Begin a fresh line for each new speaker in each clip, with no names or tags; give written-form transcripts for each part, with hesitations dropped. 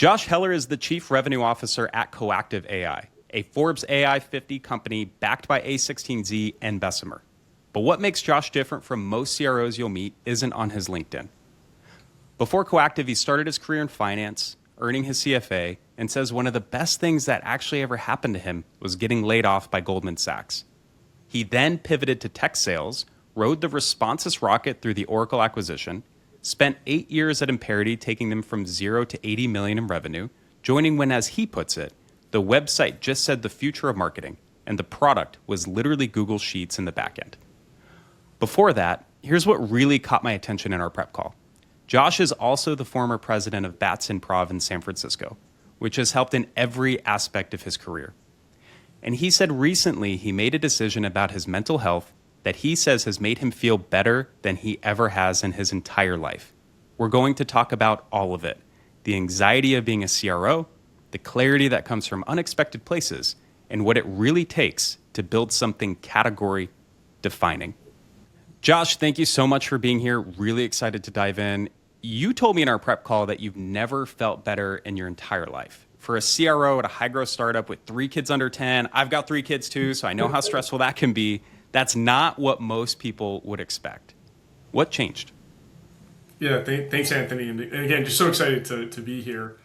Josh Heller is the Chief Revenue Officer at Coactive AI, a Forbes AI 50 company backed by A16Z and Bessemer. But what makes Josh different from most CROs you'll meet isn't on his LinkedIn. Before Coactive, he started his career in finance, earning his CFA, and says one of the best things that actually ever happened to him was getting laid off by Goldman Sachs. He then pivoted to tech sales, rode the Responsus rocket through the Oracle acquisition, spent 8 years at Imperity taking them from 0 to 80 million in revenue, joining when, as he puts it, the website just said the future of marketing, and the product was literally Google Sheets in the backend. Before that, here's what really caught my attention in our prep call. Josh is also the former president of Bats Improv in San Francisco, which has helped in every aspect of his career. And he said recently he made a decision about his mental health that he says has made him feel better than he ever has in his entire life. We're going to talk about all of it. The anxiety of being a CRO, the clarity that comes from unexpected places, and what it really takes to build something category defining. Josh, thank you so much for being here. Really excited to dive in. You told me in our prep call that you've never felt better in your entire life. For a CRO at a high-growth startup with 3 kids under 10, I've got 3 kids too, so I know how stressful that can be. That's not what most people would expect. What changed?
Yeah, thanks, Anthony. And again, just so excited to be here.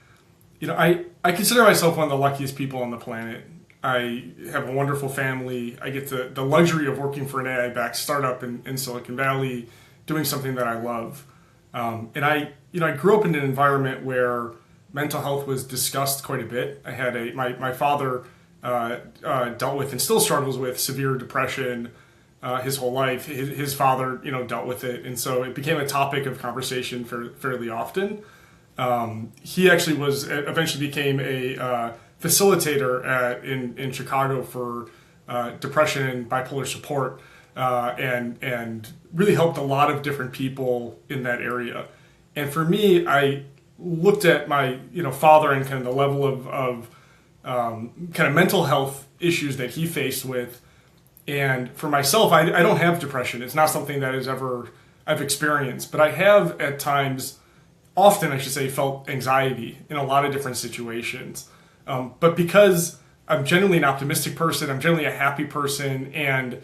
You know, I consider myself one of the luckiest people on the planet. I have a wonderful family. I get the luxury of working for an AI-backed startup in Silicon Valley, doing something that I love. And I grew up in an environment where mental health was discussed quite a bit. I had my father dealt with and still struggles with severe depression his whole life. His father, dealt with it, and so it became a topic of conversation fairly often. He actually eventually became a facilitator in Chicago for depression and bipolar support, and really helped a lot of different people in that area. And for me, I looked at my father and kind of the level of kind of mental health issues that he faced with. And for myself, I don't have depression. It's not something that I've experienced, but I have at times, often I should say, felt anxiety in a lot of different situations. But because I'm generally an optimistic person, I'm generally a happy person, and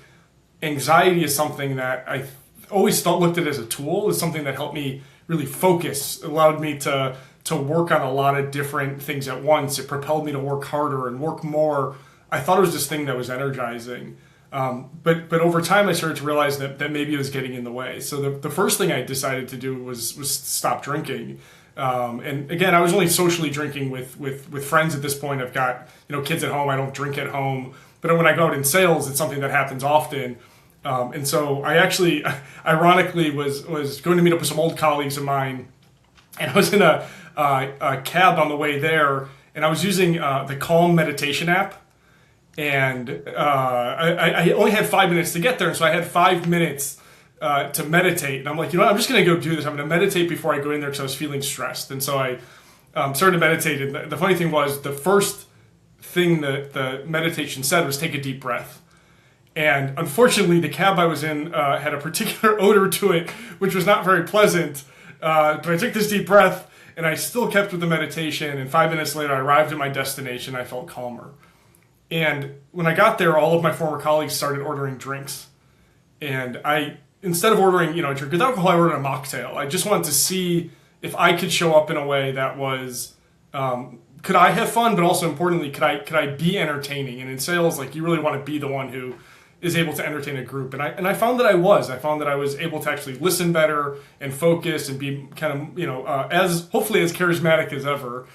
anxiety is something that I always looked at as a tool, as something that helped me really focus, allowed me to work on a lot of different things at once. It propelled me to work harder and work more. I thought it was this thing that was energizing. But over time, I started to realize that maybe it was getting in the way. So the first thing I decided to do was stop drinking. And again, I was only socially drinking with friends at this point. I've got kids at home. I don't drink at home. But when I go out in sales, it's something that happens often. And so I actually, ironically, was going to meet up with some old colleagues of mine, and I was in a cab on the way there, and I was using the Calm meditation app, and I only had 5 minutes to get there, and so I had 5 minutes to meditate, and I'm like, I'm just going to go do this. I'm going to meditate before I go in there because I was feeling stressed, and so I started to meditate. And the funny thing was, the first thing that the meditation said was take a deep breath. And unfortunately, the cab I was in had a particular odor to it, which was not very pleasant. But I took this deep breath, and I still kept with the meditation. And 5 minutes later, I arrived at my destination. I felt calmer. And when I got there, all of my former colleagues started ordering drinks. And instead of ordering, a drink with alcohol, I ordered a mocktail. I just wanted to see if I could show up in a way that was, could I have fun, but also importantly, could I be entertaining? And in sales, you really want to be the one who is able to entertain a group. And I found that I was. I found that I was able to actually listen better and focus and be kind of, as hopefully as charismatic as ever.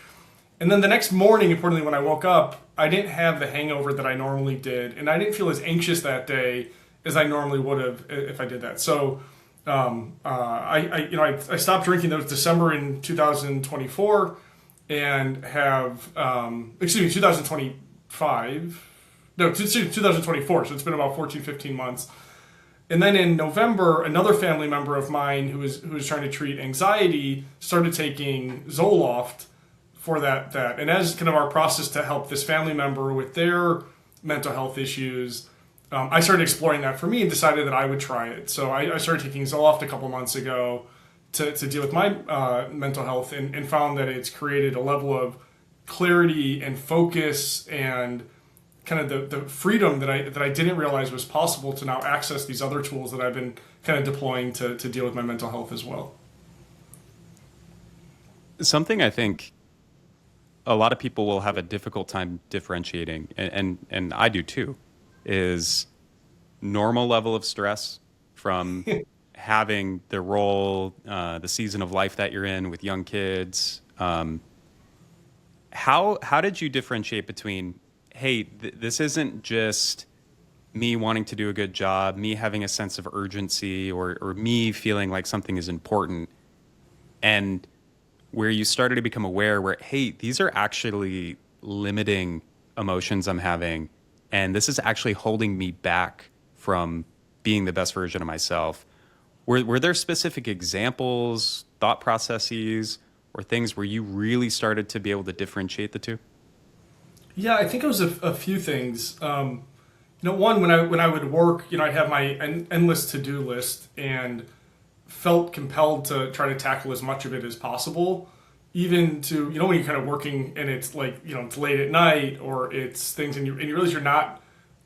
And then the next morning, importantly, when I woke up, I didn't have the hangover that I normally did. And I didn't feel as anxious that day as I normally would have if I did that. So I stopped drinking. That was December in 2024 and have, 2025. No, 2024, so it's been about 14, 15 months. And then in November, another family member of mine who was trying to treat anxiety started taking Zoloft for that. And as kind of our process to help this family member with their mental health issues, I started exploring that for me and decided that I would try it. So I started taking Zoloft a couple months ago to deal with my mental health, and found that it's created a level of clarity and focus and kind of the freedom that I didn't realize was possible to now access these other tools that I've been kind of deploying to deal with my mental health as well.
Something I think a lot of people will have a difficult time differentiating, and I do too, is normal level of stress from having the role, the season of life that you're in with young kids. How did you differentiate between, hey, this isn't just me wanting to do a good job, me having a sense of urgency, or me feeling like something is important, and where you started to become aware where, hey, these are actually limiting emotions I'm having, and this is actually holding me back from being the best version of myself. Were there specific examples, thought processes, or things where you really started to be able to differentiate the two?
Yeah, I think it was a few things. One, when I would work, I'd have my endless to-do list and felt compelled to try to tackle as much of it as possible, even to, when you're kind of working and it's like, it's late at night, or it's things, and you realize you're not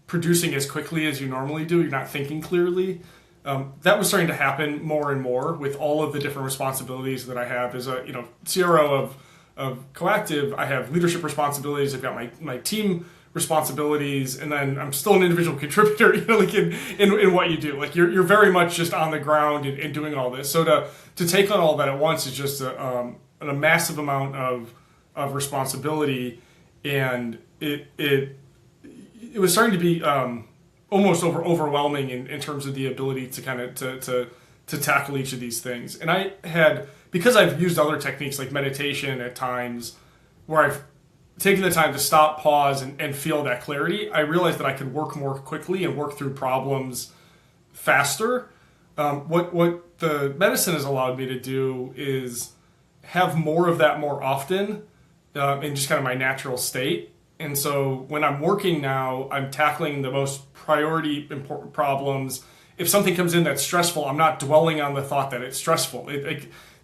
producing as quickly as you normally do, you're not thinking clearly. That was starting to happen more and more with all of the different responsibilities that I have as a CRO of Coactive. I have leadership responsibilities. I've got my team responsibilities, and then I'm still an individual contributor. Like in what you do, like you're very much just on the ground and doing all this. So to take on all that at once is just a massive amount of responsibility, and it was starting to be almost overwhelming in terms of the ability to kind of to tackle each of these things. And I had, because I've used other techniques like meditation at times, where I've taken the time to stop, pause, and feel that clarity, I realized that I could work more quickly and work through problems faster. What the medicine has allowed me to do is have more of that more often, in just kind of my natural state. And so when I'm working now, I'm tackling the most priority important problems. If something comes in that's stressful, I'm not dwelling on the thought that it's stressful.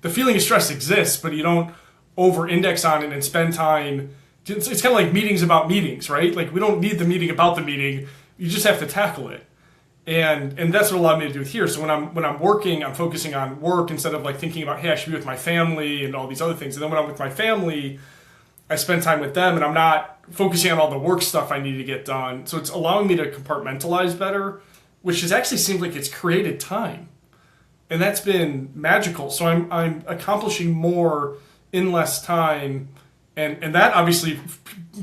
The feeling of stress exists, but you don't over-index on it and spend time. It's kind of like meetings about meetings, right? Like, we don't need the meeting about the meeting. You just have to tackle it. And that's what allowed me to do it here. So when I'm working, I'm focusing on work instead of like thinking about, hey, I should be with my family and all these other things. And then when I'm with my family, I spend time with them, and I'm not focusing on all the work stuff I need to get done. So it's allowing me to compartmentalize better, which has actually seemed like it's created time. And that's been magical. So I'm accomplishing more in less time. And that obviously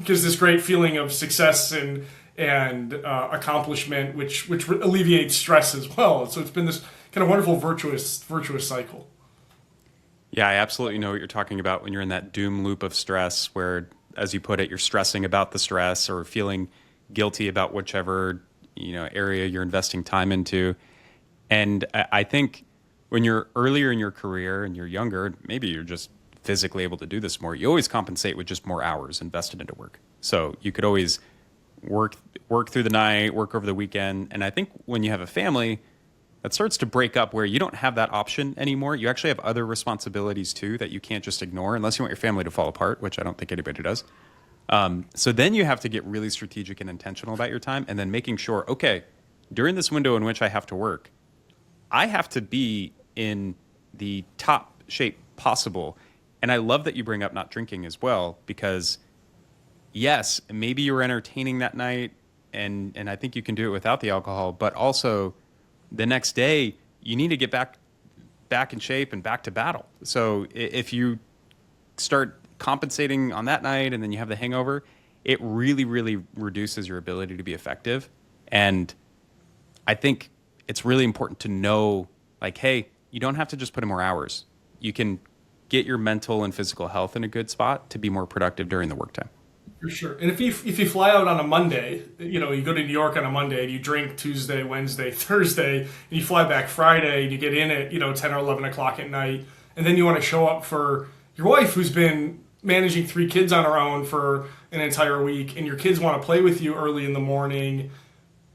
gives this great feeling of success and accomplishment, which alleviates stress as well. So it's been this kind of wonderful virtuous cycle.
Yeah, I absolutely know what you're talking about when you're in that doom loop of stress where, as you put it, you're stressing about the stress or feeling guilty about whichever area you're investing time into. And I think when you're earlier in your career and you're younger, maybe you're just physically able to do this more. You always compensate with just more hours invested into work. So you could always work through the night, work over the weekend. And I think when you have a family, that starts to break up where you don't have that option anymore. You actually have other responsibilities too that you can't just ignore unless you want your family to fall apart, which I don't think anybody does. So then you have to get really strategic and intentional about your time, and then making sure, okay, during this window in which I have to work, I have to be in the top shape possible. And I love that you bring up not drinking as well, because yes, maybe you were entertaining that night, and I think you can do it without the alcohol, but also the next day you need to get back in shape and back to battle. So if you start compensating on that night and then you have the hangover, it really, really reduces your ability to be effective. And I think it's really important to know, like, hey, you don't have to just put in more hours. You can get your mental and physical health in a good spot to be more productive during the work time.
For sure. And if you fly out on a Monday, you go to New York on a Monday and you drink Tuesday, Wednesday, Thursday, and you fly back Friday and you get in at 10 or 11 o'clock at night, and then you want to show up for your wife who's been managing 3 kids on her own for an entire week, and your kids want to play with you early in the morning.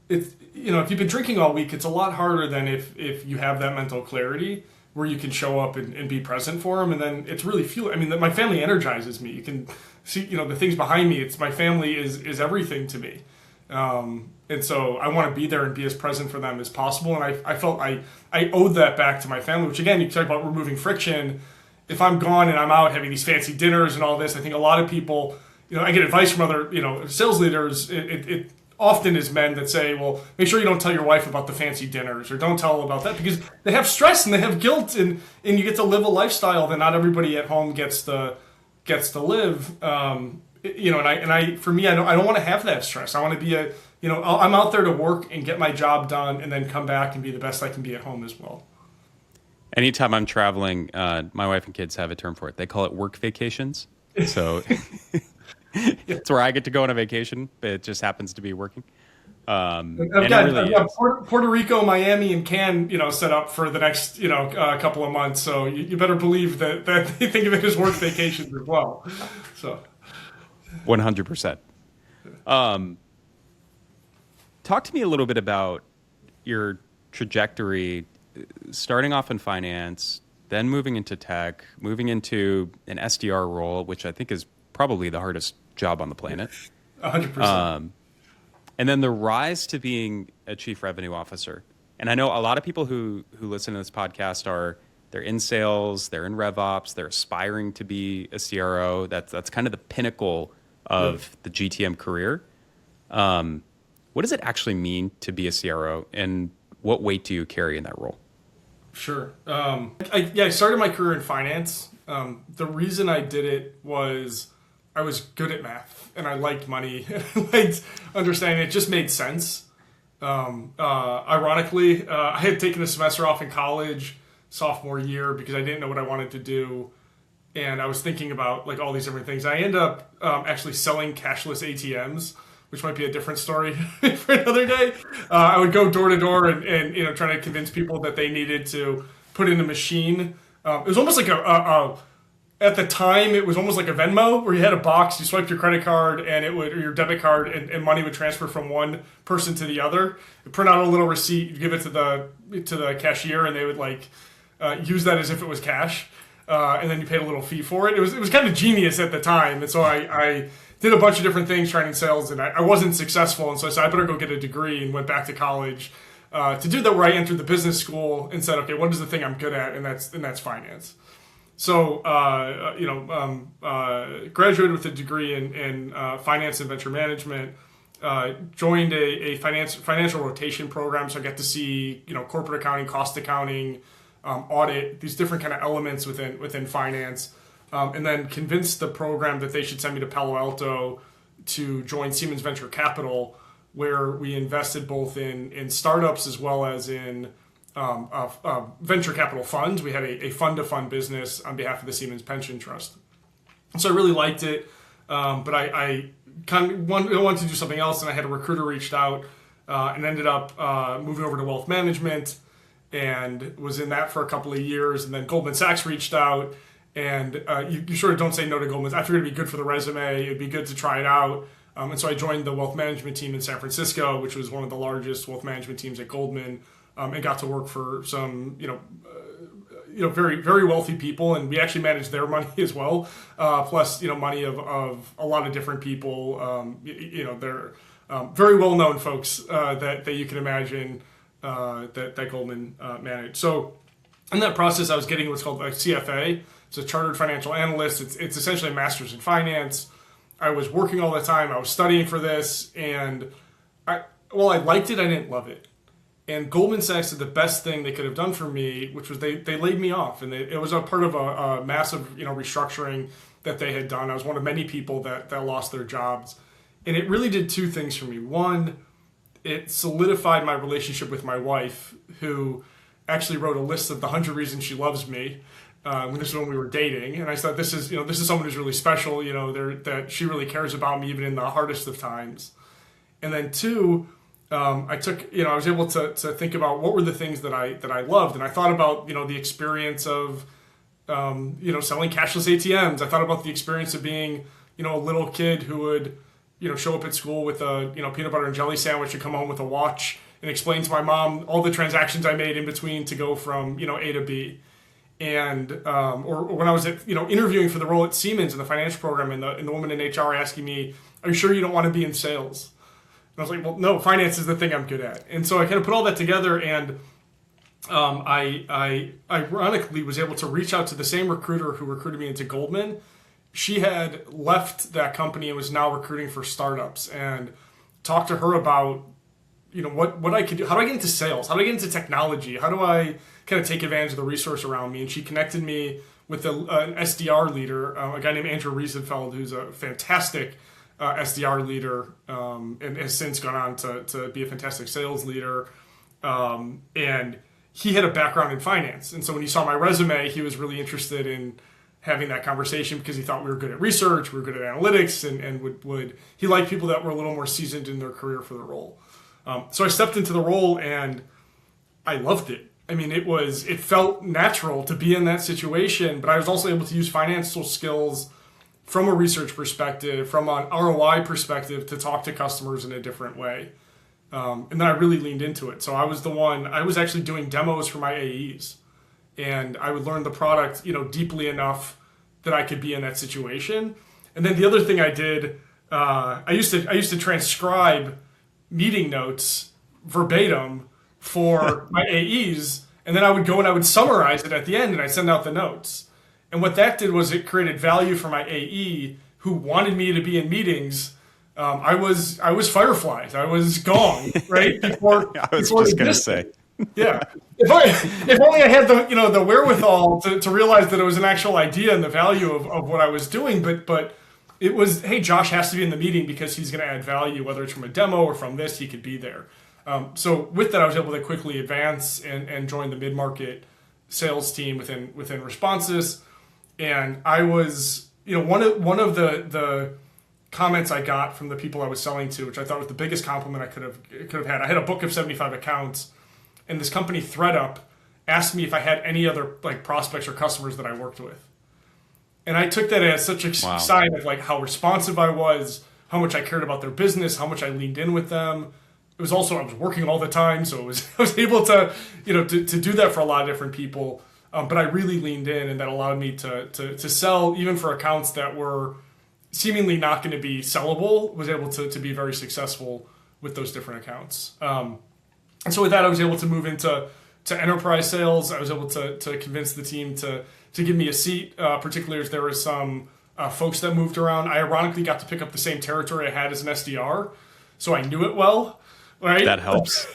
It's if you've been drinking all week, it's a lot harder than if you have that mental clarity. where you can show up and be present for them. And then it's really fuel. I mean, my family energizes me. You can see, the things behind me. It's my family is everything to me. And so I want to be there and be as present for them as possible. And I felt I owed that back to my family, which again, you talk about removing friction. If I'm gone and I'm out having these fancy dinners and all this, I think a lot of people, I get advice from other, sales leaders. It often is men that say, well, make sure you don't tell your wife about the fancy dinners or don't tell about that, because they have stress and they have guilt, and you get to live a lifestyle that not everybody at home gets to live. For me, I don't want to have that stress. I want to be I'm out there to work and get my job done and then come back and be the best I can be at home as well.
Anytime I'm traveling, my wife and kids have a term for it. They call it work vacations. So it's where I get to go on a vacation, but it just happens to be working.
I've got Puerto Rico, Miami, and Cannes, set up for the next, couple of months. So you better believe that they think of it as work vacations as well. So
100%. Talk to me a little bit about your trajectory, starting off in finance, then moving into tech, moving into an SDR role, which I think is probably the hardest job on the planet.
100%.
And then the rise to being a chief revenue officer. And I know a lot of people who listen to this podcast they're in sales, they're in RevOps, they're aspiring to be a CRO. That's kind of the pinnacle of the GTM career. What does it actually mean to be a CRO, and what weight do you carry in that role?
Sure. I started my career in finance. The reason I did it was I was good at math and I liked money and I liked understanding. It just made sense. Ironically, I had taken a semester off in college sophomore year because I didn't know what I wanted to do. And I was thinking about all these different things. I ended up actually selling cashless ATMs, which might be a different story for another day. I would go door to door and trying to convince people that they needed to put in a machine. It was almost like at the time, it was almost like a Venmo, where you had a box, you swiped your credit card or your debit card, and money would transfer from one person to the other. You print out a little receipt, you give it to the cashier, and they would use that as if it was cash. And then you paid a little fee for it. It was kind of genius at the time. And so I did a bunch of different things trying sales, and I wasn't successful. And so I said, I better go get a degree, and went back to college to do that, where I entered the business school and said, okay, what is the thing I'm good at? And that's finance. So, graduated with a degree in finance and venture management, joined a financial rotation program. So I got to see, corporate accounting, cost accounting, audit, these different kind of elements within finance. And then convinced the program that they should send me to Palo Alto to join Siemens Venture Capital, where we invested both in startups as well as in venture capital funds. We had a fund-to-fund business on behalf of the Siemens Pension Trust. So I really liked it, but I kind of wanted to do something else, and I had a recruiter reached out and ended up moving over to wealth management, and was in that for a couple of years. And then Goldman Sachs reached out, and you sort of don't say no to Goldman. I figured it'd be good for the resume. It'd be good to try it out. And so I joined the wealth management team in San Francisco, which was one of the largest wealth management teams at Goldman, and got to work for some, very, very wealthy people. And we actually managed their money as well, plus, money of a lot of different people. They're very well-known folks that you can imagine that Goldman managed. So in that process, I was getting what's called a CFA. It's a chartered financial analyst. It's essentially a master's in finance. I was working all the time. I was studying for this, and I liked it, I didn't love it. And Goldman Sachs did the best thing they could have done for me, which was they laid me off, and it was a part of a massive restructuring that they had done. I was one of many people that lost their jobs, and it really did two things for me. One, it solidified my relationship with my wife, who actually wrote a list of the 100 reasons she loves me. This is when we were dating, and I thought this is someone who's really special. That she really cares about me even in the hardest of times. And then two, I was able to think about what were the things that I loved, and I thought about the experience of selling cashless ATMs. I thought about the experience of being a little kid who would show up at school with a peanut butter and jelly sandwich and come home with a watch and explain to my mom all the transactions I made in between to go from A to B. and or when I was at interviewing for the role at Siemens in the financial program, and the woman in HR asking me, "Are you sure you don't want to be in sales?" And I was like, "Well, no, finance is the thing I'm good at." And so I kind of put all that together, and I ironically was able to reach out to the same recruiter who recruited me into Goldman. She had left that company and was now recruiting for startups, and talked to her about what I could do. How do I get into sales? How do I get into technology? How do I kind of take advantage of the resource around me? And she connected me with an SDR leader, a guy named Andrew Riesenfeld, who's a fantastic SDR leader, and has since gone on to be a fantastic sales leader. And he had a background in finance. And so when he saw my resume, he was really interested in having that conversation because he thought we were good at research, we were good at analytics, and would he liked people that were a little more seasoned in their career for the role. So I stepped into the role and I loved it. I mean, it felt natural to be in that situation, but I was also able to use financial skills from a research perspective, from an ROI perspective, to talk to customers in a different way. And then I really leaned into it. So I was actually doing demos for my AEs, and I would learn the product, deeply enough that I could be in that situation. And then the other thing I did, I used to transcribe meeting notes verbatim for my AEs, and then I would go and I would summarize it at the end, and I'd send out the notes. And what that did was it created value for my AE who wanted me to be in meetings. I was Fireflies. I was Gong, right? Before,
I was just going to say.
Yeah. If only I had the wherewithal to realize that it was an actual idea and the value of what I was doing. But it was, hey, Josh has to be in the meeting because he's going to add value, whether it's from a demo or from this, he could be there. So with that, I was able to quickly advance and join the mid-market sales team within Responses. And I was, one of the comments I got from the people I was selling to, which I thought was the biggest compliment I could have had. I had a book of 75 accounts, and this company ThreadUp asked me if I had any other prospects or customers that I worked with. And I took that as such a sign of how responsive I was, how much I cared about their business, how much I leaned in with them. It was also, I was working all the time, so I was able to to do that for a lot of different people. But I really leaned in, and that allowed me to sell even for accounts that were seemingly not going to be sellable. Was able to be very successful with those different accounts. And so with that, I was able to move into enterprise sales. I was able to convince the team to give me a seat, particularly as there was some folks that moved around. I ironically got to pick up the same territory I had as an SDR, so I knew it well. Right?
That helps.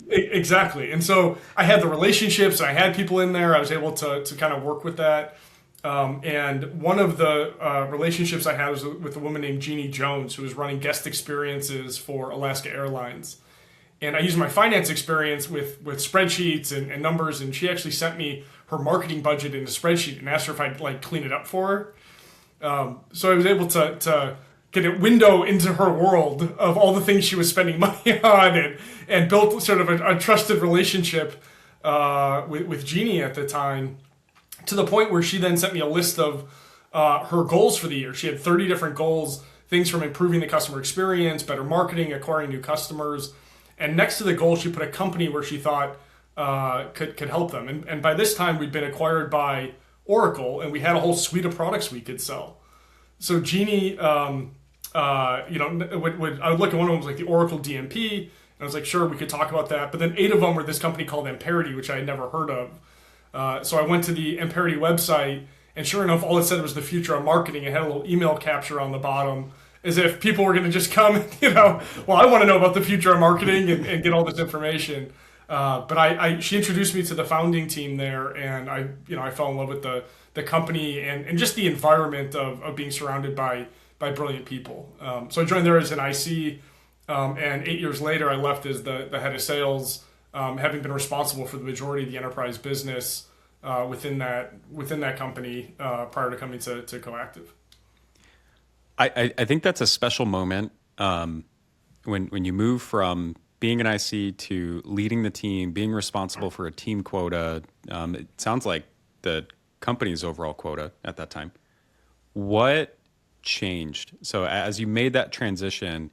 Exactly. And so I had the relationships, I had people in there. I was able to kind of work with that. And one of the relationships I had was with a woman named Jeannie Jones, who was running guest experiences for Alaska Airlines. And I used my finance experience with spreadsheets and numbers, and she actually sent me her marketing budget in a spreadsheet and asked her if I'd clean it up for her. So I was able to get a window into her world of all the things she was spending money on, and built sort of a trusted relationship with Jeannie at the time, to the point where she then sent me a list of her goals for the year. She had 30 different goals, things from improving the customer experience, better marketing, acquiring new customers. And next to the goal, she put a company where she thought could help them. And by this time, we'd been acquired by Oracle, and we had a whole suite of products we could sell. So Jeannie, I would look at one of them was the Oracle DMP, and I was like, sure, we could talk about that. But then 8 of them were this company called Amperity, which I had never heard of. So I went to the Amperity website, and sure enough, all it said was the future of marketing. It had a little email capture on the bottom, as if people were going to just come, well, I want to know about the future of marketing and get all this information. But she introduced me to the founding team there, and I fell in love with the company and just the environment of being surrounded by brilliant people. So I joined there as an IC, and 8 years later, I left as the head of sales, having been responsible for the majority of the enterprise business within that company prior to coming to Coactive.
I think that's a special moment when you move from being an IC to leading the team, being responsible for a team quota. It sounds like the company's overall quota at that time. What changed? So as you made that transition,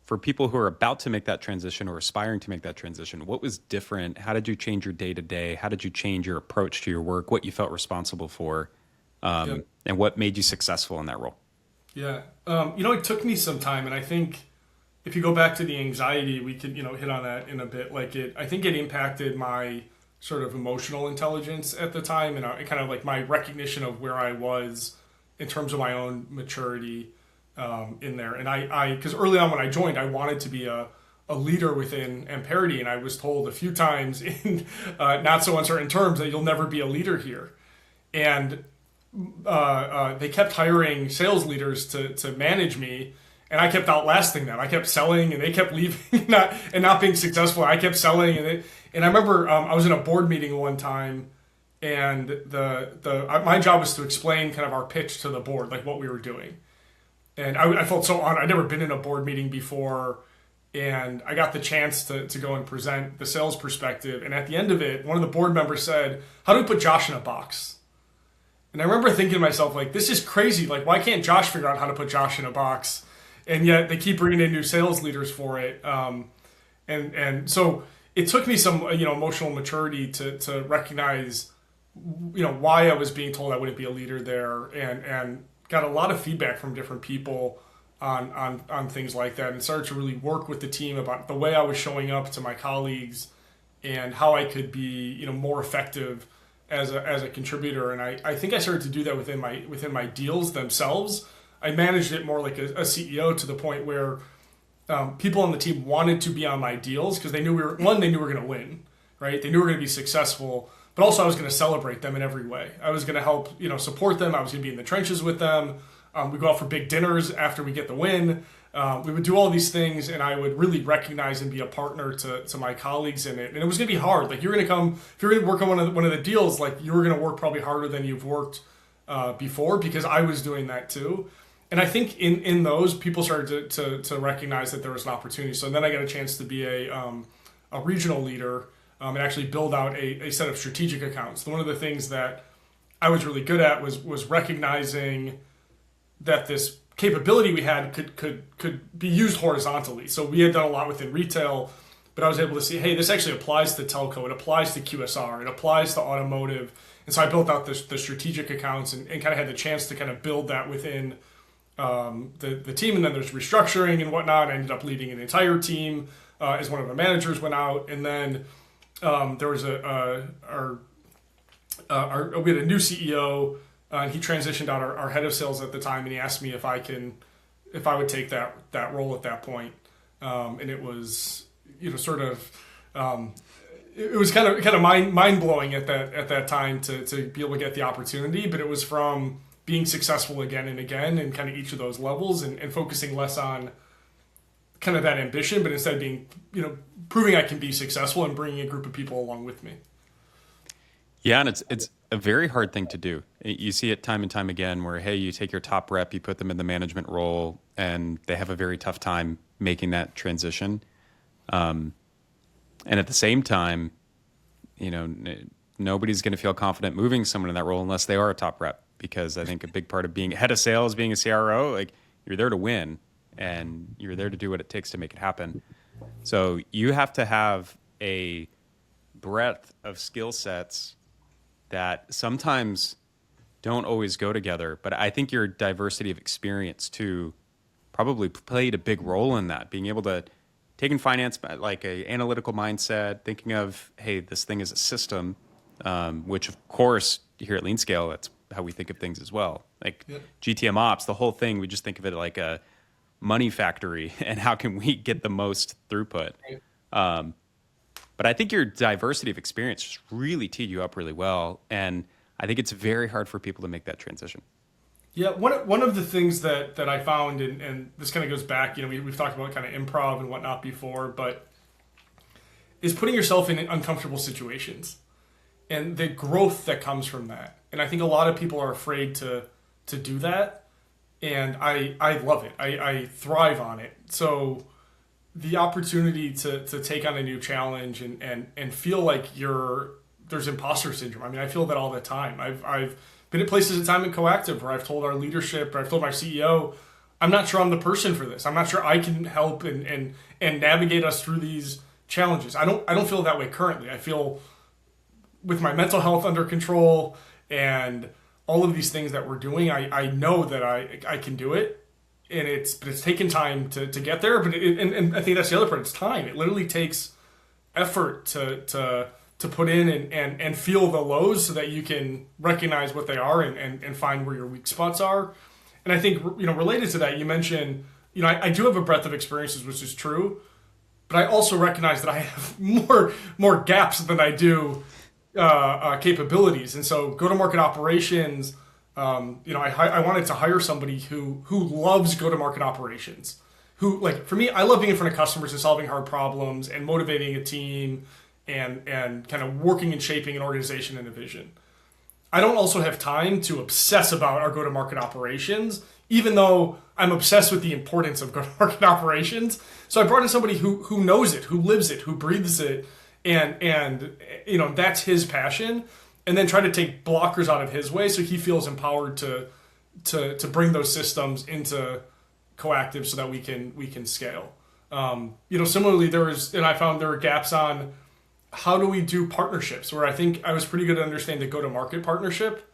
for people who are about to make that transition or aspiring to make that transition, what was different? How did you change your day to day? How did you change your approach to your work? What you felt responsible for,
Yeah.
and what made you successful in that role?
Yeah. It took me some time, and I think if you go back to the anxiety, we could, hit on that in a bit. I think it impacted my sort of emotional intelligence at the time, and kind of like my recognition of where I was in terms of my own maturity in there. And because early on when I joined, I wanted to be a leader within Amperity, and I was told a few times in not so uncertain terms that you'll never be a leader here. And they kept hiring sales leaders to manage me, and I kept outlasting them. I kept selling, and they kept leaving and not being successful. I kept selling, and I remember I was in a board meeting one time, and my job was to explain kind of our pitch to the board, like what we were doing. And I felt so honored. I'd never been in a board meeting before, and I got the chance to go and present the sales perspective. And at the end of it, one of the board members said, "How do we put Josh in a box?" And I remember thinking to myself, like, this is crazy. Like, why can't Josh figure out how to put Josh in a box? And yet they keep bringing in new sales leaders for it. And so it took me some, emotional maturity to recognize, why I was being told I wouldn't be a leader there, and got a lot of feedback from different people on things like that, and started to really work with the team about the way I was showing up to my colleagues and how I could be, more effective as a contributor. And I think I started to do that within my deals themselves. I managed it more like a CEO, to the point where people on the team wanted to be on my deals because they knew we were going to win, right? They knew we were going to be successful, but also I was going to celebrate them in every way. I was going to help, support them. I was going to be in the trenches with them. We go out for big dinners after we get the win. We would do all these things, and I would really recognize and be a partner to my colleagues in it. And it was going to be hard. Like, if you're going to work on one of the deals, like, you were going to work probably harder than you've worked before, because I was doing that too. And I think in those, people started to recognize that there was an opportunity. So then I got a chance to be a regional leader, and actually build out a set of strategic accounts. One of the things that I was really good at was recognizing that this capability we had could be used horizontally. So we had done a lot within retail, but I was able to see, hey, this actually applies to telco, it applies to QSR, it applies to automotive. And so I built out the strategic accounts, and kind of had the chance to kind of build that within the team. And then there's restructuring and whatnot. I ended up leading an entire team as one of the managers went out. And then there was we had a new CEO. And he transitioned out our head of sales at the time, and he asked me if I would take that role at that point. And it was, sort of, it was kind of mind blowing at that time to be able to get the opportunity. But it was from being successful again and again, and kind of each of those levels, and focusing less on kind of that ambition, but instead being, proving I can be successful and bringing a group of people along with me.
Yeah, and it's a very hard thing to do. You see it time and time again where, hey, you take your top rep, you put them in the management role, and they have a very tough time making that transition. And at the same time, nobody's going to feel confident moving someone in that role unless they are a top rep, because I think a big part of being head of sales, being a CRO, like, you're there to win, and you're there to do what it takes to make it happen. So you have to have a breadth of skill sets that sometimes don't always go together. But I think your diversity of experience too probably played a big role in that, being able to take in finance, like a analytical mindset, thinking of, hey, this thing is a system, which of course here at Lean Scale, that's how we think of things as well. Like, yep. GTM Ops, the whole thing, we just think of it like a money factory, and how can we get the most throughput? Right. But I think your diversity of experience just really teed you up really well. And I think it's very hard for people to make that transition.
Yeah, one of the things that I found, and this kind of goes back, we've talked about kind of improv and whatnot before, but is putting yourself in uncomfortable situations and the growth that comes from that. And I think a lot of people are afraid to do that. And I love it. I thrive on it. So the opportunity to take on a new challenge and feel like there's imposter syndrome. I mean, I feel that all the time. I've been at places at time in Coactive where I've told our leadership, or I've told my CEO, I'm not sure I'm the person for this. I'm not sure I can help and navigate us through these challenges. I don't feel that way currently. I feel with my mental health under control and all of these things that we're doing, I know that I can do it. And it's taken time to get there. But and I think that's the other part. It's time. It literally takes effort to put in and feel the lows so that you can recognize what they are and find where your weak spots are. And I think, related to that, you mentioned, I do have a breadth of experiences, which is true, but I also recognize that I have more gaps than I do capabilities. And so go-to-market operations, I wanted to hire somebody who loves go-to-market operations. Who, like, for me, I love being in front of customers and solving hard problems and motivating a team and kind of working and shaping an organization and a vision. I don't also have time to obsess about our go-to-market operations, even though I'm obsessed with the importance of go-to-market operations. So I brought in somebody who knows it, who lives it, who breathes it, and that's his passion. And then try to take blockers out of his way so he feels empowered to bring those systems into Coactive so that we can scale. Similarly, I found there were gaps on how do we do partnerships, where I think I was pretty good at understanding the go-to-market partnership.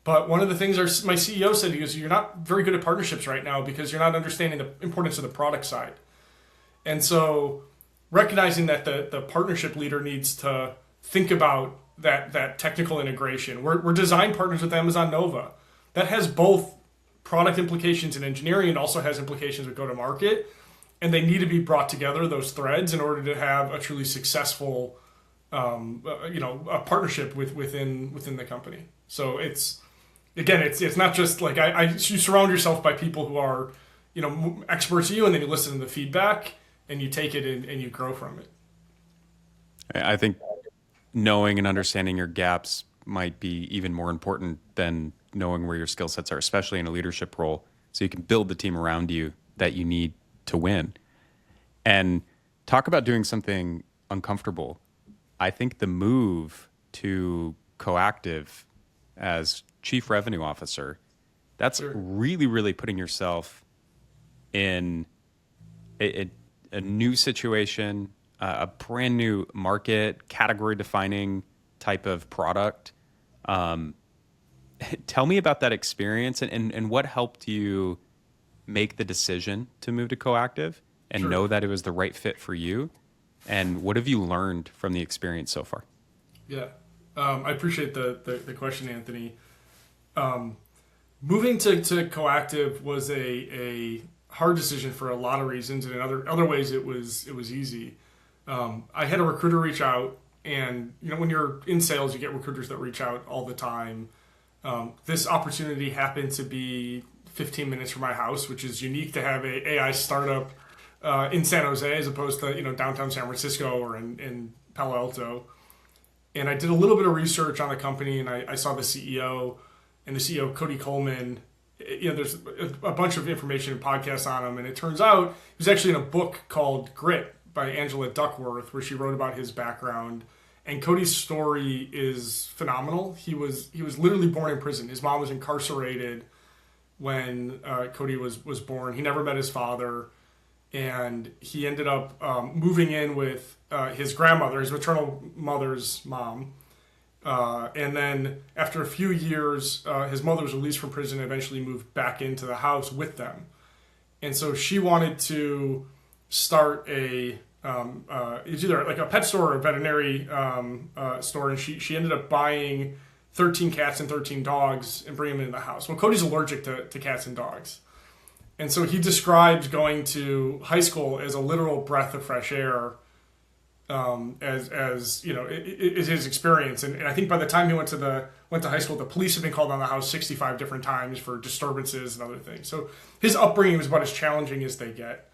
But one of the things my CEO said, he goes, you're not very good at partnerships right now because you're not understanding the importance of the product side. And so recognizing that the partnership leader needs to think about that technical integration. We're design partners with Amazon Nova. That has both product implications in engineering and also has implications with go-to-market. And they need to be brought together, those threads, in order to have a truly successful a partnership within the company. So it's not just like you surround yourself by people who are experts at you, and then you listen to the feedback and you take it and you grow from it.
I think knowing and understanding your gaps might be even more important than knowing where your skill sets are, especially in a leadership role, so you can build the team around you that you need to win. And talk about doing something uncomfortable. I think the move to Coactive as chief revenue officer, that's
Sure.
really, really putting yourself in a new situation, a brand new market, category defining type of product. Tell me about that experience and what helped you make the decision to move to Coactive and
Sure.
know that it was the right fit for you. And what have you learned from the experience so far?
Yeah. I appreciate the question, Anthony. Moving to Coactive was a hard decision for a lot of reasons, and in other ways it was easy. I had a recruiter reach out, and when you're in sales, you get recruiters that reach out all the time. This opportunity happened to be 15 minutes from my house, which is unique to have a AI startup in San Jose as opposed to downtown San Francisco or in Palo Alto. And I did a little bit of research on the company, and I saw the CEO, and the CEO, Cody Coleman. There's a bunch of information and podcasts on him, and it turns out he was actually in a book called Grit by Angela Duckworth, where she wrote about his background. And Cody's story is phenomenal. He was literally born in prison. His mom was incarcerated when Cody was born. He never met his father, and he ended up moving in with his grandmother, his maternal mother's mom. And then after a few years, his mother was released from prison and eventually moved back into the house with them. And so she wanted to start it's either like a pet store or a veterinary store, and she ended up buying 13 cats and 13 dogs and bringing them into the house. Well, Cody's allergic to cats and dogs. And so he described going to high school as a literal breath of fresh air, as is his experience. And I think by the time he went to high school, the police had been called on the house 65 different times for disturbances and other things. So his upbringing was about as challenging as they get.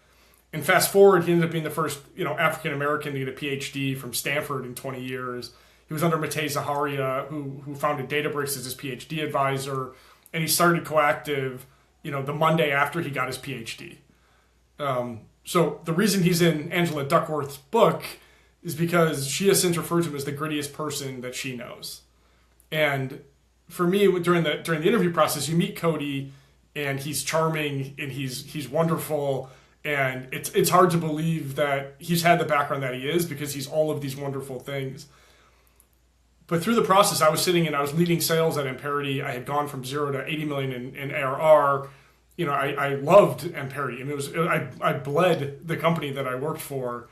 And fast forward, he ended up being the first African American to get a PhD from Stanford in 20 years. He was under Matei Zaharia, who founded Databricks as his PhD advisor, and he started Coactive the Monday after he got his PhD. So the reason he's in Angela Duckworth's book is because she has since referred to him as the grittiest person that she knows. And for me, during the interview process, you meet Cody, and he's charming, and he's wonderful, and it's hard to believe that he's had the background that he is, because he's all of these wonderful things. But through the process, I was sitting and I was leading sales at Amperity. I had gone from 0 to 80 million in ARR. I loved Amperity, and I bled the company that I worked for.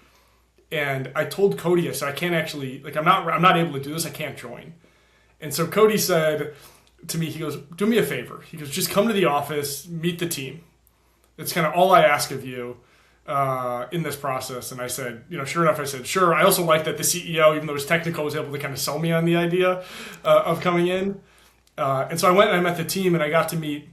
And I told Cody, I said, I can't actually, I'm not able to do this. I can't join. And so Cody said to me, he goes, do me a favor. He goes, just come to the office, meet the team. That's kind of all I ask of you in this process. And I said, sure enough, I said, sure. I also like that the CEO, even though he's technical, was able to kind of sell me on the idea of coming in. And so I went and I met the team, and I got to meet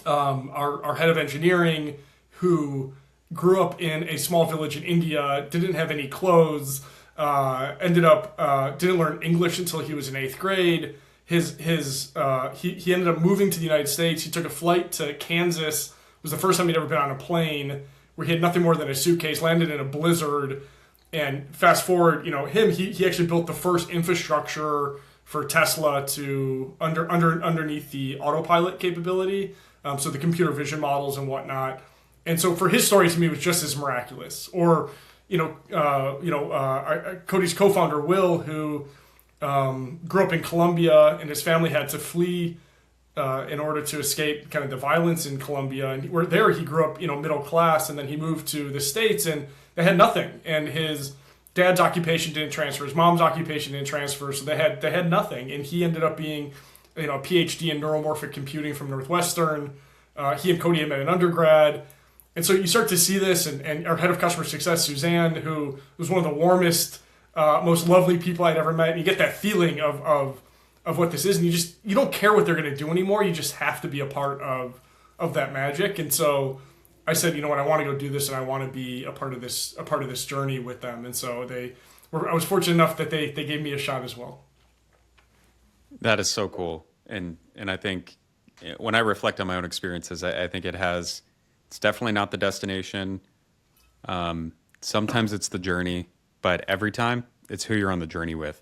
our head of engineering, who grew up in a small village in India, didn't have any clothes, ended up didn't learn English until he was in 8th grade. He ended up moving to the United States. He took a flight to Kansas. It was the first time he'd ever been on a plane, where he had nothing more than a suitcase, landed in a blizzard, and fast forward, he actually built the first infrastructure for Tesla to underneath the autopilot capability, so the computer vision models and whatnot. And so for his story, to me, was just as miraculous. Or, Cody's co-founder, Will, who grew up in Colombia, and his family had to flee in order to escape kind of the violence in Colombia. And where there, he grew up, middle class, and then he moved to the States, and they had nothing. And his dad's occupation didn't transfer, his mom's occupation didn't transfer, so they had nothing. And he ended up being, a PhD in neuromorphic computing from Northwestern. He and Cody had met in undergrad. And so you start to see this, and our head of customer success, Suzanne, who was one of the warmest, most lovely people I'd ever met. And you get that feeling of what this is, and you don't care what they're going to do anymore. You just have to be a part of that magic. And so I said, I want to go do this, and I want to be a part of this journey with them. And so I was fortunate enough that they gave me a shot as well.
That is so cool. And I think when I reflect on my own experiences, I think it's definitely not the destination. Sometimes it's the journey, but every time it's who you're on the journey with.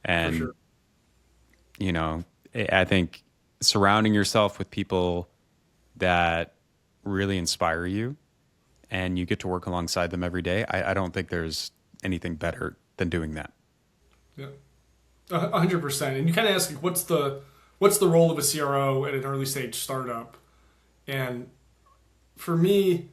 And,
For sure.
I think surrounding yourself with people that really inspire you and you get to work alongside them every day, I don't think there's anything better than doing that.
Yeah, 100%. And you kind of ask, what's the role of a CRO at an early stage startup? And for me,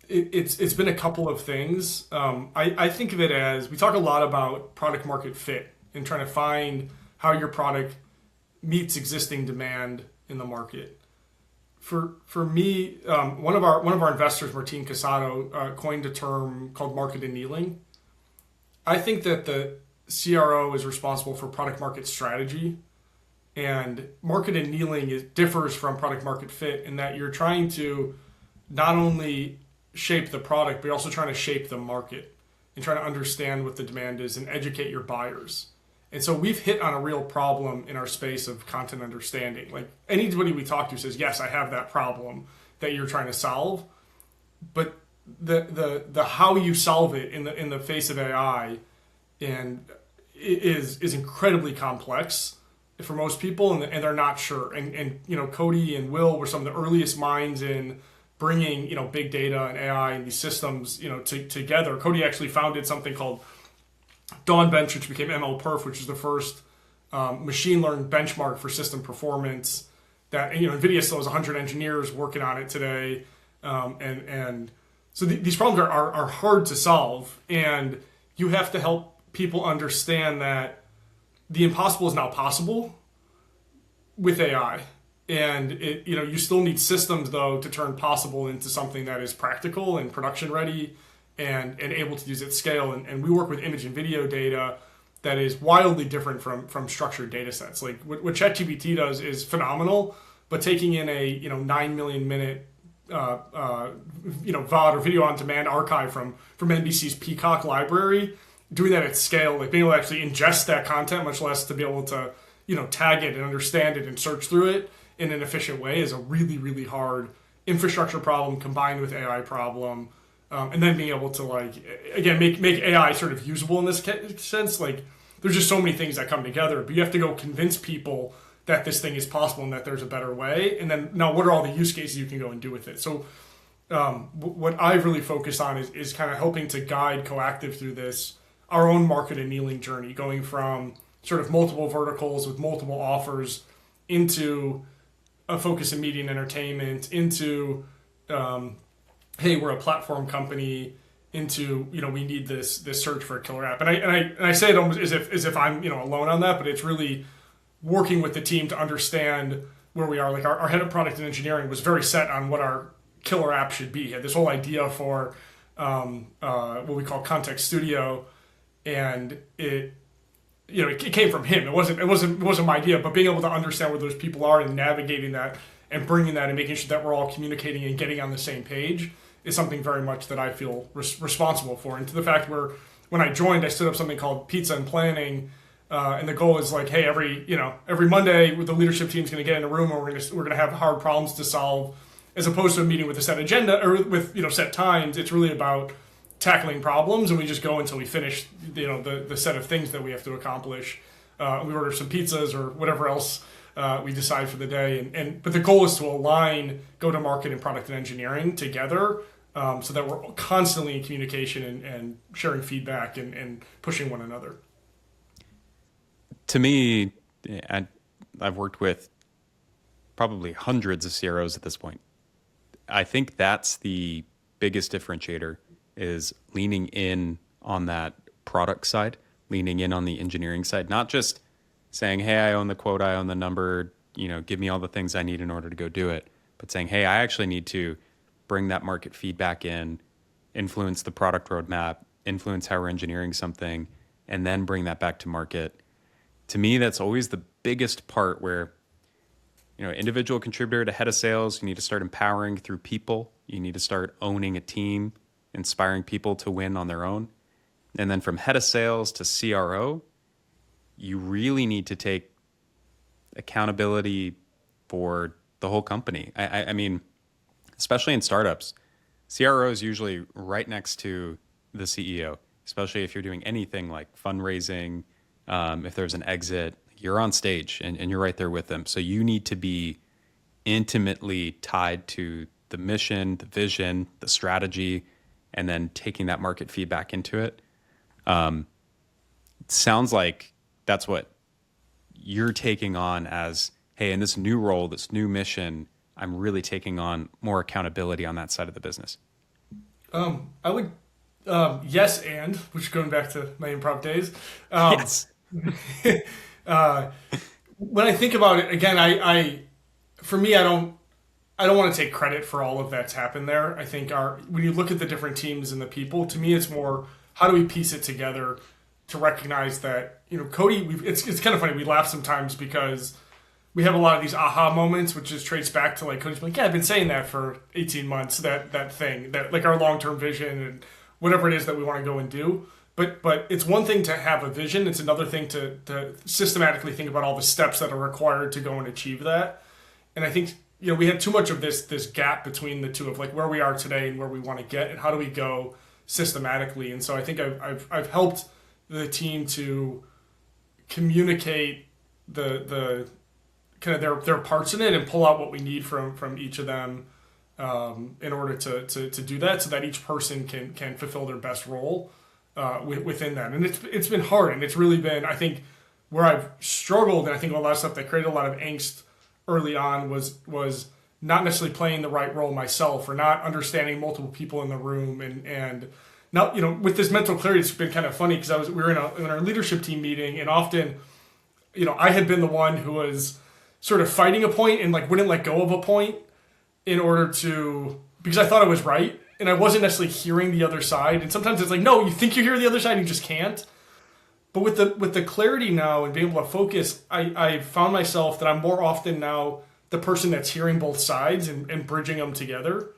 it's been a couple of things. I think of it as, we talk a lot about product market fit and trying to find how your product meets existing demand in the market. For me, one of our investors, Martin Casado, coined a term called market annealing. I think that the CRO is responsible for product market strategy, and market annealing differs from product market fit in that you're trying to not only shape the product, but you're also trying to shape the market and trying to understand what the demand is and educate your buyers. And so we've hit on a real problem in our space of content understanding. Like, anybody we talk to says, yes, I have that problem that you're trying to solve, but the how you solve it in the face of AI and is incredibly complex for most people, and they're not sure. And Cody and Will were some of the earliest minds in bringing big data and AI and these systems together. Cody actually founded something called DawnBench, which became MLPerf, which is the first machine learned benchmark for system performance. That NVIDIA still has 100 engineers working on it today, and so these problems are hard to solve, and you have to help people understand that the impossible is now possible with AI. And you still need systems, though, to turn possible into something that is practical and production ready and able to use at scale. And we work with image and video data that is wildly different from structured data sets. Like what ChatGPT does is phenomenal, but taking in a 9 million minute VOD or video on demand archive from NBC's Peacock library, doing that at scale, like being able to actually ingest that content, much less to be able to tag it and understand it and search through it in an efficient way, is a really, really hard infrastructure problem combined with AI problem. And then being able to make AI sort of usable in this sense. Like, there's just so many things that come together, but you have to go convince people that this thing is possible and that there's a better way. And then now, what are all the use cases you can go and do with it? So what I've really focused on is kind of helping to guide Coactive through this, our own market annealing journey, going from sort of multiple verticals with multiple offers into a focus in media and entertainment, into hey, we're a platform company, into we need this search for a killer app. And I say it almost as if I'm alone on that, but it's really working with the team to understand where we are. Like our head of product and engineering was very set on what our killer app should be. He had this whole idea for what we call Context Studio, and it came from him. It wasn't my idea, but being able to understand where those people are and navigating that and bringing that and making sure that we're all communicating and getting on the same page is something very much that I feel responsible for. And to the fact where when I joined, I stood up something called Pizza and Planning, and the goal is like, hey, every Monday, the leadership team's going to get in a room and we're going to have hard problems to solve, as opposed to a meeting with a set agenda or with set times. It's really about tackling problems, and we just go until we finish the set of things that we have to accomplish. We order some pizzas or whatever else we decide for the day, but the goal is to align go-to-market and product and engineering together, so that we're constantly in communication and sharing feedback and pushing one another.
To me, I've worked with probably hundreds of CROs at this point. I think that's the biggest differentiator, is leaning in on that product side, leaning in on the engineering side, not just saying, hey, I own the quote, I own the number, give me all the things I need in order to go do it, but saying, hey, I actually need to bring that market feedback in, influence the product roadmap, influence how we're engineering something, and then bring that back to market. To me, that's always the biggest part where, individual contributor to head of sales, you need to start empowering through people. You need to start owning a team, inspiring people to win on their own. And then from head of sales to CRO, you really need to take accountability for the whole company. I mean, especially in startups, CRO is usually right next to the CEO, especially if you're doing anything like fundraising. If there's an exit, you're on stage and you're right there with them. So you need to be intimately tied to the mission, the vision, the strategy, and then taking that market feedback into it. It sounds like that's what you're taking on as, hey, in this new role, this new mission, I'm really taking on more accountability on that side of the business.
I would, yes, which going back to my improv days.
Yes.
When I think about it, again, for me, I don't want to take credit for all of that's happened there. I think when you look at the different teams and the people, to me, it's more, how do we piece it together to recognize that, Cody, it's kind of funny. We laugh sometimes because we have a lot of these aha moments, which just trace back to like Cody's like, yeah, I've been saying that for 18 months, that thing, that like our long-term vision and whatever it is that we want to go and do. But it's one thing to have a vision. It's another thing to systematically think about all the steps that are required to go and achieve that. And I think, we had too much of this gap between the two of like where we are today and where we want to get and how do we go systematically. And so I think I've helped the team to communicate the kind of their parts in it and pull out what we need from each of them in order to do that, so that each person can fulfill their best role within that. And it's been hard, and it's really been, I think, where I've struggled, and I think a lot of stuff that created a lot of angst early on was not necessarily playing the right role myself, or not understanding multiple people in the room, and now, with this mental clarity, it's been kind of funny because we were in our leadership team meeting, and often, I had been the one who was sort of fighting a point and like wouldn't let go of a point because I thought I was right, and I wasn't necessarily hearing the other side. And sometimes it's like, no, you think you hear the other side and you just can't. But with the clarity now and being able to focus, I found myself that I'm more often now the person that's hearing both sides and bridging them together.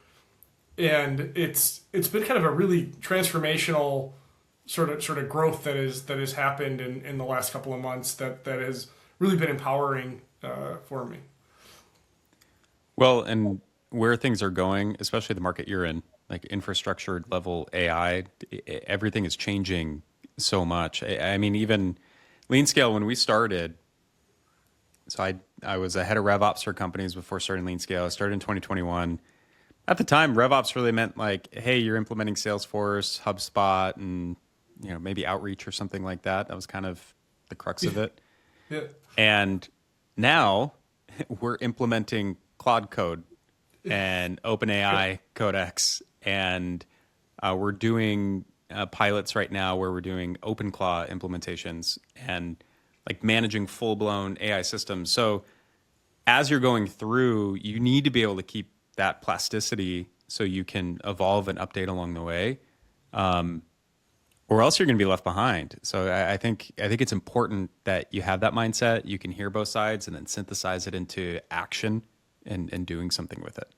And it's been kind of a really transformational sort of growth that has happened in the last couple of months that has really been empowering for me.
Well, and where things are going, especially the market you're in, like infrastructure level AI, everything is changing so much. I mean, even Lean Scale, when we started, So I was a head of RevOps for companies before starting Lean Scale. I started in 2021. At the time, RevOps really meant like, hey, you're implementing Salesforce, HubSpot, and maybe Outreach or something like that. That was kind of the crux of it.
Yeah.
And now we're implementing Claude Code and OpenAI Codex, and we're doing pilots right now where we're doing OpenClaw implementations and like managing full-blown AI systems. So as you're going through, you need to be able to keep that plasticity so you can evolve and update along the way, or else you're going to be left behind. So I think it's important that you have that mindset. You can hear both sides and then synthesize it into action and doing something with it.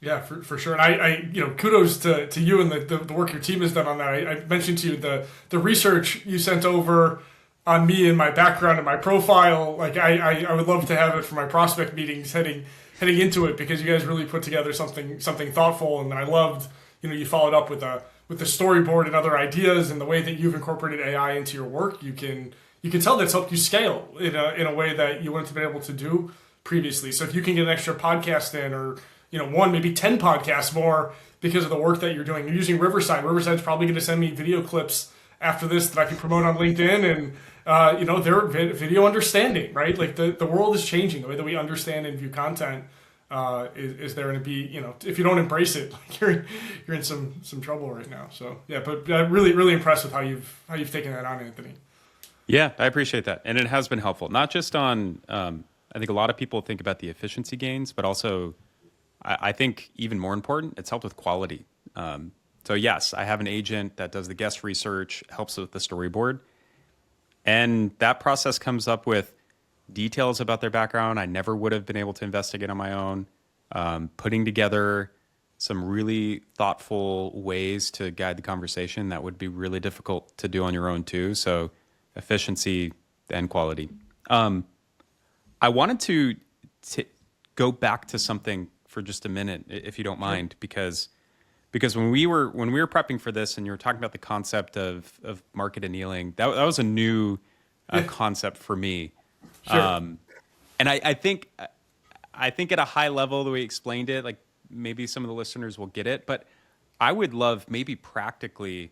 Yeah, for sure. And kudos to you and the work your team has done on that. I mentioned to you the research you sent over on me and my background and my profile. Like I would love to have it for my prospect meetings heading into it, because you guys really put together something thoughtful. And I loved, you followed up with the storyboard and other ideas, and the way that you've incorporated AI into your work. You can tell that's helped you scale in a way that you wouldn't have been able to do previously. So if you can get an extra podcast in, or one, maybe 10 podcasts more because of the work that you're doing. You're using Riverside. Riverside's probably going to send me video clips after this that I can promote on LinkedIn, and their video understanding, right? Like the world is changing. The way that we understand and view content is there going to be, if you don't embrace it, like you're in some trouble right now. So yeah, but really, really impressed with how you've taken that on, Anthony.
Yeah, I appreciate that. And it has been helpful, not just on, I think a lot of people think about the efficiency gains, but also I think even more important, it's helped with quality. So yes, I have an agent that does the guest research, helps with the storyboard. And that process comes up with details about their background I never would have been able to investigate on my own, putting together some really thoughtful ways to guide the conversation that would be really difficult to do on your own too. So efficiency and quality. I wanted to go back to something for just a minute, if you don't mind, because when we were prepping for this and you were talking about the concept of market annealing, that was a new concept for me.
Sure.
And I think at a high level, the way you explained it, like maybe some of the listeners will get it, but I would love maybe practically,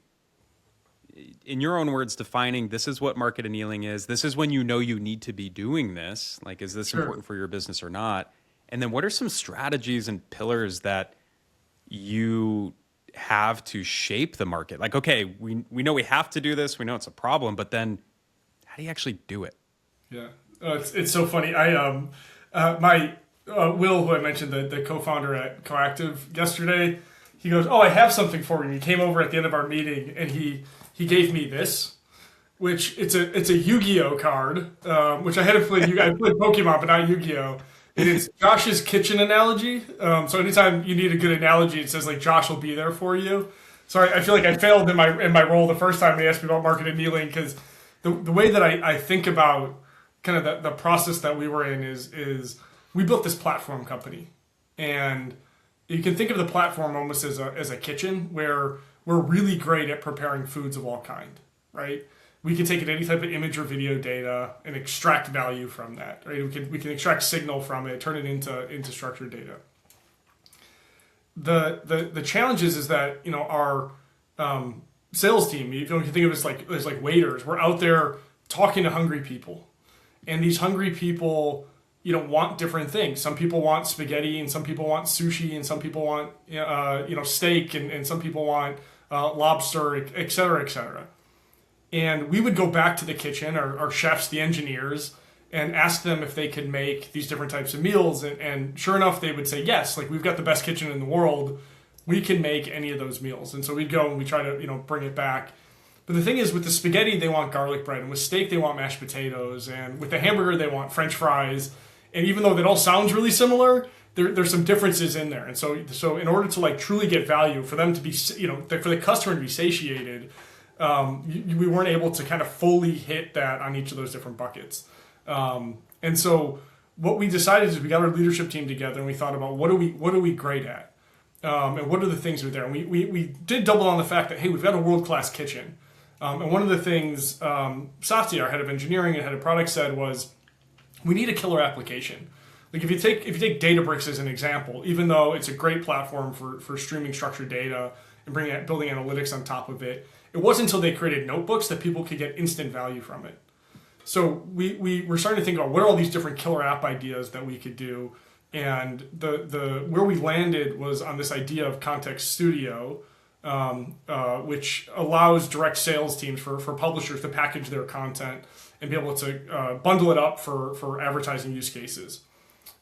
in your own words, defining this is what market annealing is. This is when you need to be doing this. Like, is this important for your business or not? And then what are some strategies and pillars that you have to shape the market? Like, okay, we know we have to do this. We know it's a problem, but then how do you actually do it?
Yeah, it's so funny. My Will, who I mentioned, the co-founder at Coactive yesterday, he goes, "Oh, I have something for you." He came over at the end of our meeting and he gave me this, which it's a Yu-Gi-Oh card, which I hadn't played. I played Pokemon, but not Yu-Gi-Oh. And it's Josh's kitchen analogy. So anytime you need a good analogy, it says like Josh will be there for you. So I feel like I failed in my role the first time they asked me about market annealing, because the way that I think about kind of the process that we were in is we built this platform company, and you can think of the platform almost as a kitchen where we're really great at preparing foods of all kind, right? We can take any type of image or video data and extract value from that, right? We can extract signal from it, turn it into structured data. The challenge is that our sales team, you can think of it as like waiters. We're out there talking to hungry people, and these hungry people want different things. Some people want spaghetti, and some people want sushi, and some people want steak, and some people want lobster, et cetera, et cetera. And we would go back to the kitchen, our chefs, the engineers, and ask them if they could make these different types of meals. And sure enough, they would say, yes, like we've got the best kitchen in the world. We can make any of those meals. And so we'd go and we try to, bring it back. But the thing is, with the spaghetti, they want garlic bread. And with steak, they want mashed potatoes. And with the hamburger, they want French fries. And even though that all sounds really similar, there's some differences in there. And so in order to like truly get value, for them to be, for the customer to be satiated, we weren't able to kind of fully hit that on each of those different buckets. And so what we decided is we got our leadership team together and we thought about what are we great at? And what are the things that are there? And we did double on the fact that, hey, we've got a world-class kitchen. And one of the things Satya, our head of engineering and head of product, said was, We need a killer application. Like if you take Databricks as an example, even though it's a great platform for streaming structured data and building analytics on top of it, it wasn't until they created notebooks that people could get instant value from it. So we were starting to think about what are all these different killer app ideas that we could do, and the where we landed was on this idea of Context Studio, which allows direct sales teams for publishers to package their content and be able to bundle it up for advertising use cases.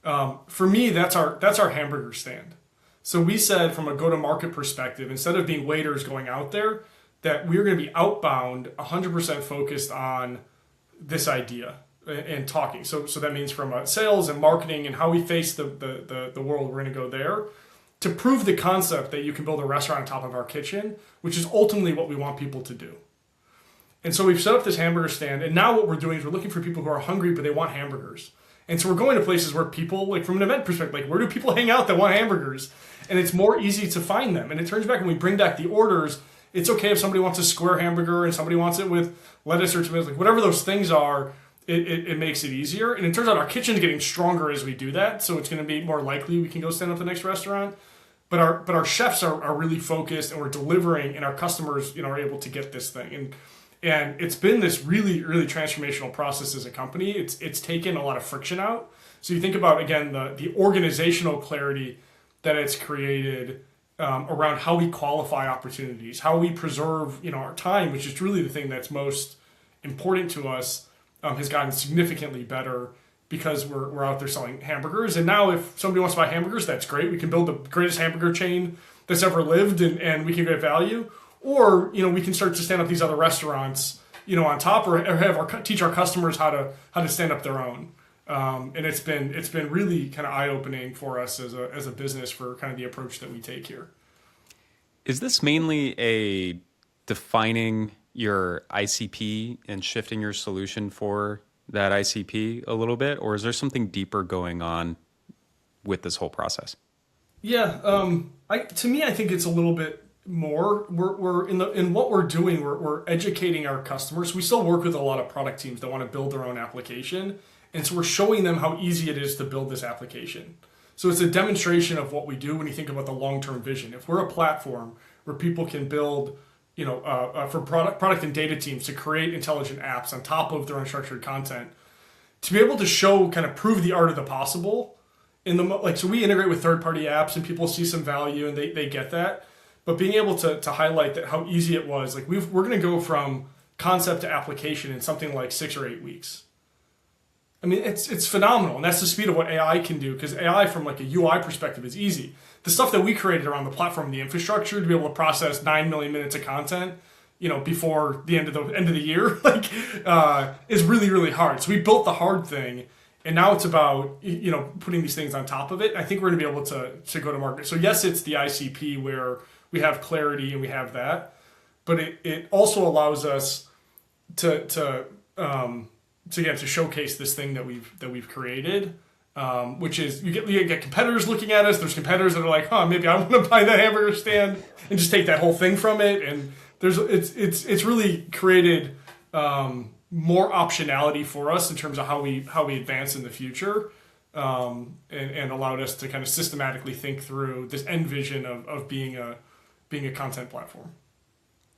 For me, that's our hamburger stand. So we said from a go-to-market perspective, instead of being waiters going out there, that we're going to be outbound, 100% focused on this idea and talking. So that means from sales and marketing and how we face the world, we're going to go there to prove the concept that you can build a restaurant on top of our kitchen, which is ultimately what we want people to do. And so we've set up this hamburger stand, and now what we're doing is we're looking for people who are hungry, but they want hamburgers. And so we're going to places where people, like from an event perspective, like where do people hang out that want hamburgers? And it's more easy to find them. And it turns back when we bring back the orders, it's okay if somebody wants a square hamburger and somebody wants it with lettuce or tomatoes, like whatever those things are, it makes it easier. And it turns out our kitchen's getting stronger as we do that. So it's going to be more likely we can go stand up the next restaurant. But our chefs are really focused, and we're delivering, and our customers, are able to get this thing. And it's been this really, really transformational process as a company. It's taken a lot of friction out. So you think about, again, the organizational clarity that it's created around how we qualify opportunities, how we preserve, our time, which is really the thing that's most important to us, has gotten significantly better because we're out there selling hamburgers. And now if somebody wants to buy hamburgers, that's great. We can build the greatest hamburger chain that's ever lived, and we can get value. Or, we can start to stand up these other restaurants, on top, or teach our customers how to stand up their own. And it's been really kind of eye-opening for us as a business for kind of the approach that we take here.
Is this mainly a defining your ICP and shifting your solution for that ICP a little bit, or is there something deeper going on with this whole process?
Yeah, to me, I think it's a little bit more. We're in what we're doing. We're educating our customers. We still work with a lot of product teams that want to build their own application, and so we're showing them how easy it is to build this application. So it's a demonstration of what we do when you think about the long-term vision. If we're a platform where people can build, for product and data teams to create intelligent apps on top of their unstructured content, to be able to show, kind of prove the art of the possible so we integrate with third-party apps and people see some value and they get that. But being able to highlight that how easy it was, like we're going to go from concept to application in something like 6 or 8 weeks. I mean, it's phenomenal, and that's the speed of what AI can do, because AI from like a UI perspective is easy. The stuff that we created around the platform, the infrastructure to be able to process 9 million minutes of content, before the end of the year, is really, really hard. So we built the hard thing, and now it's about putting these things on top of it. I think we're going to be able to go to market. So yes, it's the ICP where we have clarity and we have that, but it also allows us to showcase this thing that we've created, which is you get competitors looking at us. There's competitors that are like, maybe I want to buy that hamburger stand and just take that whole thing from it. And it's really created more optionality for us in terms of how we advance in the future, and allowed us to kind of systematically think through this end vision of being a content platform.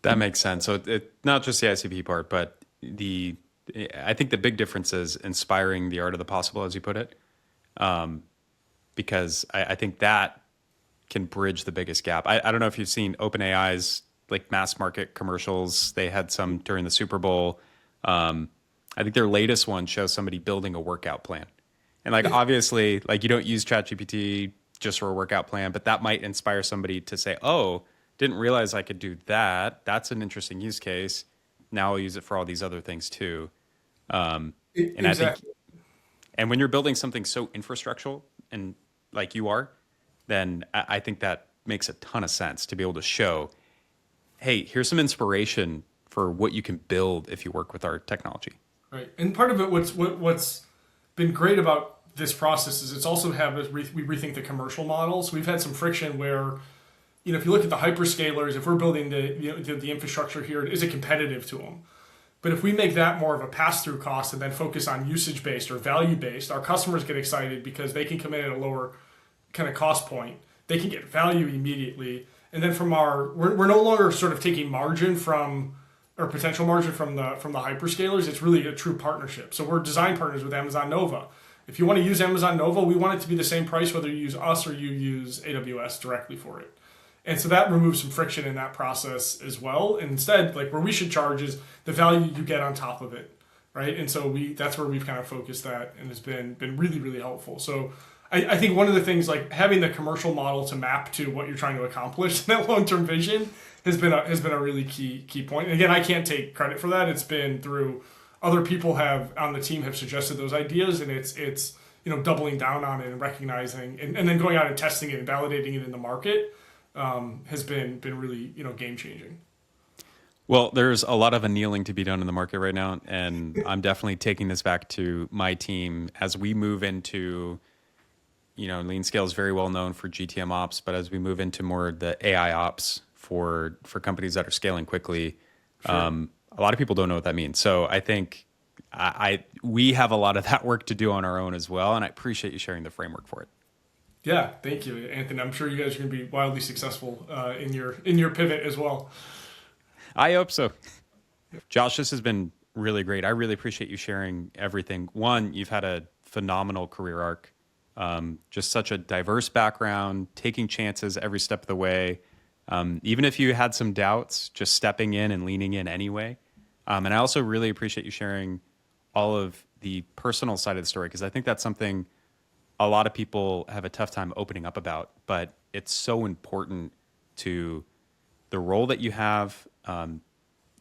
That makes sense. So it not just the ICP part, but I think the big difference is inspiring the art of the possible, as you put it, because I think that can bridge the biggest gap. I don't know if you've seen OpenAI's like mass market commercials. They had some during the Super Bowl. I think their latest one shows somebody building a workout plan. And obviously, you don't use ChatGPT just for a workout plan, but that might inspire somebody to say, oh, didn't realize I could do that. That's an interesting use case. Now I'll use it for all these other things too.
Exactly.
I think, and when you're building something so infrastructural and like you are, then I think that makes a ton of sense to be able to show, hey, here's some inspiration for what you can build if you work with our technology.
Right. And part of it, what's been great about this process is it's also we rethink the commercial models. We've had some friction where, if you look at the hyperscalers, if we're building the infrastructure here, is it competitive to them? But if we make that more of a pass-through cost and then focus on usage-based or value-based, our customers get excited because they can come in at a lower kind of cost point. They can get value immediately. And then we're no longer sort of taking margin from, or potential margin from the hyperscalers. It's really a true partnership. So we're design partners with Amazon Nova. If you want to use Amazon Nova, we want it to be the same price whether you use us or you use AWS directly for it. And so that removes some friction in that process as well. And instead, like where we should charge is the value you get on top of it, right? And so that's where we've kind of focused that, and it's been really, really helpful. So I think one of the things, like having the commercial model to map to what you're trying to accomplish, that long-term vision has been a really key point. And again, I can't take credit for that. It's been through other people on the team have suggested those ideas, and it's doubling down on it and recognizing and then going out and testing it and validating it in the market has been really game changing.
Well, there's a lot of annealing to be done in the market right now, and I'm definitely taking this back to my team as we move into, Lean Scale is very well known for GTM ops, but as we move into more the AI ops for companies that are scaling quickly, sure. A lot of people don't know what that means. So I think we have a lot of that work to do on our own as well, and I appreciate you sharing the framework for it.
Yeah, thank you, Anthony. I'm sure you guys are going to be wildly successful in your pivot as well.
I hope so. Josh, this has been really great. I really appreciate you sharing everything. One, you've had a phenomenal career arc, just such a diverse background, taking chances every step of the way. Even if you had some doubts, just stepping in and leaning in anyway. And I also really appreciate you sharing all of the personal side of the story, because I think that's something a lot of people have a tough time opening up about, but it's so important to the role that you have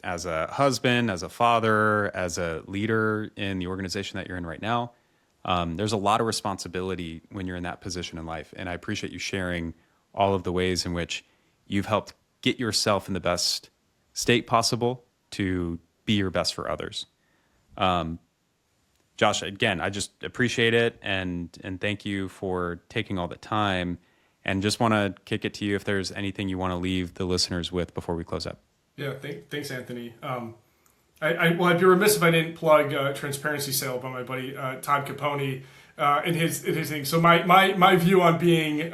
as a husband, as a father, as a leader in the organization that you're in right now. There's a lot of responsibility when you're in that position in life. And I appreciate you sharing all of the ways in which you've helped get yourself in the best state possible to be your best for others. Josh, again, I just appreciate it and thank you for taking all the time, and just want to kick it to you if there's anything you want to leave the listeners with before we close up.
Yeah, thanks, Anthony. I'd be remiss if I didn't plug Transparency Sale by my buddy Todd Capone in his thing. So my view on being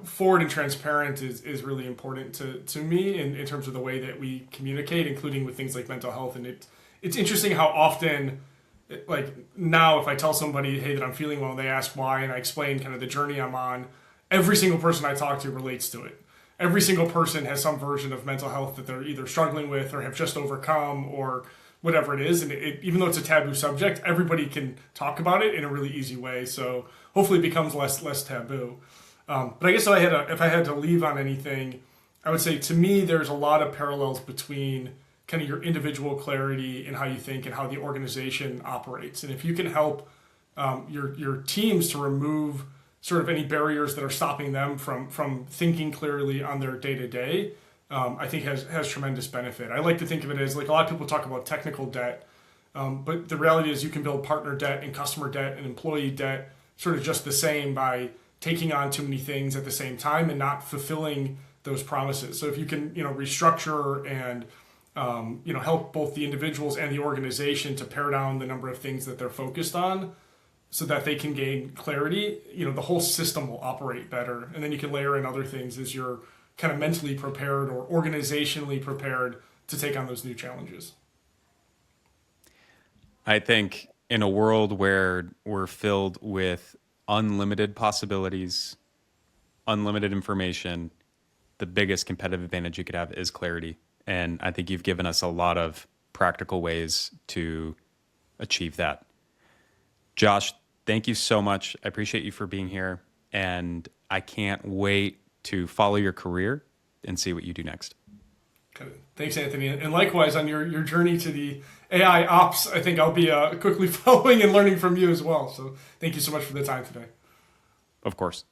forward and transparent is really important to me in terms of the way that we communicate, including with things like mental health. And it's interesting how often, like now, if I tell somebody, hey, that I'm feeling well, and they ask why, and I explain kind of the journey I'm on, every single person I talk to relates to it. Every single person has some version of mental health that they're either struggling with or have just overcome or whatever it is. And even though it's a taboo subject, everybody can talk about it in a really easy way. So hopefully it becomes less taboo. But I guess if I had to leave on anything, I would say to me, there's a lot of parallels between kind of your individual clarity in how you think and how the organization operates. And if you can help your teams to remove sort of any barriers that are stopping them from thinking clearly on their day-to-day, I think has tremendous benefit. I like to think of it as, like, a lot of people talk about technical debt, but the reality is you can build partner debt and customer debt and employee debt sort of just the same by taking on too many things at the same time and not fulfilling those promises. So if you can, restructure and help both the individuals and the organization to pare down the number of things that they're focused on so that they can gain clarity, the whole system will operate better. And then you can layer in other things as you're kind of mentally prepared or organizationally prepared to take on those new challenges.
I think in a world where we're filled with unlimited possibilities, unlimited information, the biggest competitive advantage you could have is clarity. And I think you've given us a lot of practical ways to achieve that. Josh, thank you so much. I appreciate you for being here. And I can't wait to follow your career and see what you do next.
Okay. Thanks, Anthony. And likewise, on your journey to the AI ops, I think I'll be quickly following and learning from you as well. So thank you so much for the time today.
Of course.